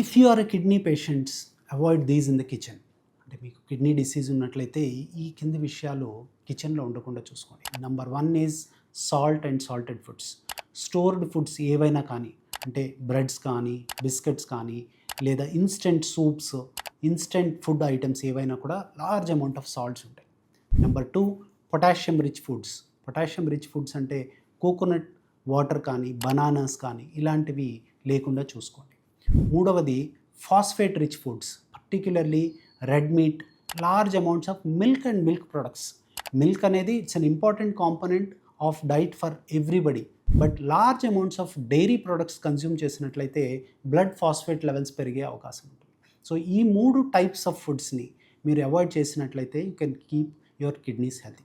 If you are a kidney patients, avoid these in the kitchen. అంటే మీకు kidney disease ఉన్నట్లయితే ఈ కింది విషయాలు కిచెన్లో ఉండకుండా చూసుకోండి. Number 1 is salt and salted foods. Stored foods ఏవైనా కానీ, అంటే బ్రెడ్స్ కానీ, బిస్కెట్స్ కానీ, లేదా instant soups, instant food items ఏవైనా కూడా లార్జ్ అమౌంట్ ఆఫ్ సాల్ట్స్ ఉంటాయి. Number 2, potassium rich foods. Potassium rich foods అంటే కోకోనట్ వాటర్ కానీ, బనానాస్ కానీ ఇలాంటివి లేకుండా చూసుకోండి. మూడవది phosphate rich foods, particularly red meat, large amounts of milk and milk products. Milk అనేది it's an important component of diet for everybody. But large amounts of dairy products consume చేసినట్లయితే blood phosphate levels పెరిగే అవకాశం ఉంటుంది. So ఈ 3 types of ఫుడ్స్ని మీరు avoid చేసినట్లయితే you can keep your kidneys healthy.